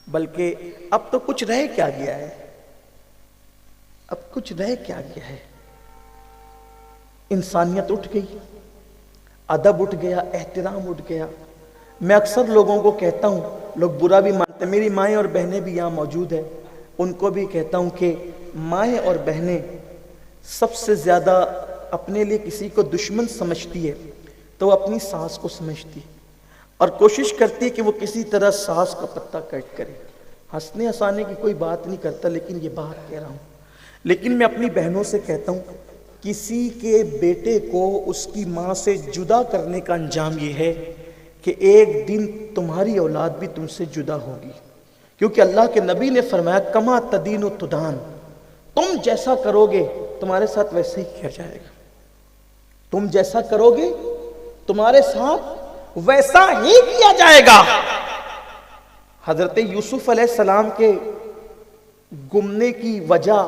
بلکہ اب تو کچھ رہ کیا گیا ہے، اب کچھ رہ کیا گیا ہے؟ انسانیت اٹھ گئی، ادب اٹھ گیا، احترام اٹھ گیا۔ میں اکثر لوگوں کو کہتا ہوں، لوگ برا بھی مانتے ہیں، میری مائیں اور بہنیں بھی یہاں موجود ہیں، ان کو بھی کہتا ہوں کہ مائیں اور بہنیں سب سے زیادہ اپنے لیے کسی کو دشمن سمجھتی ہے تو وہ اپنی ساس کو سمجھتی ہے اور کوشش کرتی ہے کہ وہ کسی طرح ساس کا پتہ کٹ کرے۔ ہنسنے ہسانے کی کوئی بات نہیں کرتا، لیکن یہ بات کہہ رہا ہوں۔ لیکن میں اپنی بہنوں سے کہتا ہوں، کسی کے بیٹے کو اس کی ماں سے جدا کرنے کا انجام یہ ہے کہ ایک دن تمہاری اولاد بھی تم سے جدا ہوگی، کیونکہ اللہ کے نبی نے فرمایا کما تدین و تدان، تم جیسا کرو گے تمہارے ساتھ ویسے ہی کیا جائے گا، تم جیسا کرو گے تمہارے ساتھ ویسا ہی کیا جائے گا۔ حضرت یوسف علیہ السلام کے گمنے کی وجہ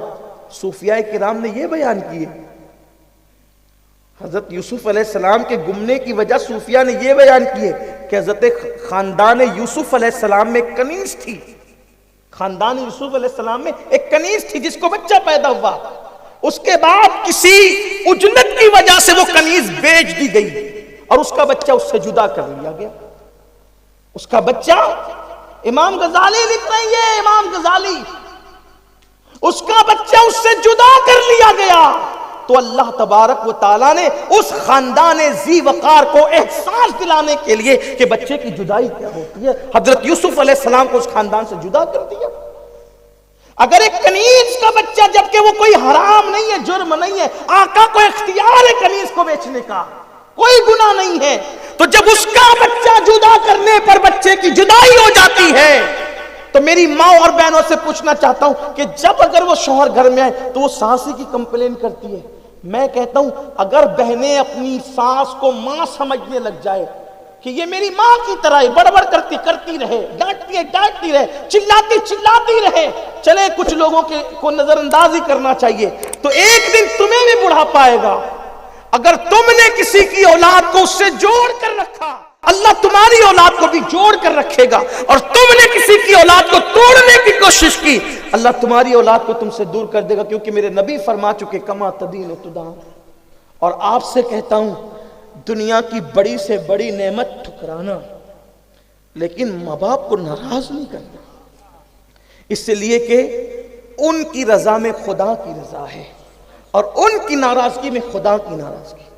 صوفیاء کرام نے یہ بیان کی ہے، حضرت یوسف علیہ السلام کے گمنے کی وجہ صوفیاء نے یہ بیان کی ہے کہ حضرت خاندان یوسف علیہ السلام میں ایک کنیز تھی، خاندان یوسف علیہ السلام میں ایک کنیز تھی جس کو بچہ پیدا ہوا، اس کے بعد کسی اجلت کی وجہ سے وہ کنیز بیچ دی گئی اور اس کا بچہ اس سے جدا کر لیا گیا۔ اس کا بچہ، امام غزالی لکھ رہی ہے، امام غزالی، اس کا بچہ اس سے جدا کر لیا گیا تو اللہ تبارک و تعالیٰ نے اس خاندان ذی وقار کو احساس دلانے کے لیے کہ بچے کی جدائی کیا ہوتی ہے، حضرت یوسف علیہ السلام کو اس خاندان سے جدا کر دیا۔ اگر ایک کنیز کا بچہ، جبکہ وہ کوئی حرام نہیں ہے، جرم نہیں ہے، آقا کو اختیار ہے کنیز کو بیچنے کا، کوئی گناہ نہیں ہے، تو جب اس کا بچہ جدا کرنے پر بچے کی جدائی ہو جاتی ہے تو میری ماں اور بہنوں سے پوچھنا چاہتا ہوں کہ جب اگر وہ شوہر گھر میں آئے تو وہ ساس ہی کی کمپلین کرتی ہے، میں کہتا ہوں اگر بہنیں اپنی ساس کو ماں سمجھنے لگ جائے کہ یہ میری ماں کی طرح ہے، بڑبڑ کرتی رہے، ڈانٹتی رہے، چلاتی رہے، چلے کچھ لوگوں کو نظر اندازی کرنا چاہیے، تو ایک دن تمہیں بھی بڑھاپا آئے گا۔ اگر تم نے کسی کی اولاد کو اس سے جوڑ کر رکھا، اللہ تمہاری اولاد کو بھی جوڑ کر رکھے گا، اور تم نے کسی کی اولاد کو توڑنے کی کوشش کی، اللہ تمہاری اولاد کو تم سے دور کر دے گا، کیونکہ میرے نبی فرما چکے کما تدین و تدان۔ اور آپ سے کہتا ہوں، دنیا کی بڑی سے بڑی نعمت ٹھکرانا، لیکن ماں باپ کو ناراض نہیں کرنا، اس لیے کہ ان کی رضا میں خدا کی رضا ہے اور ان کی ناراضگی میں خدا کی ناراضگی۔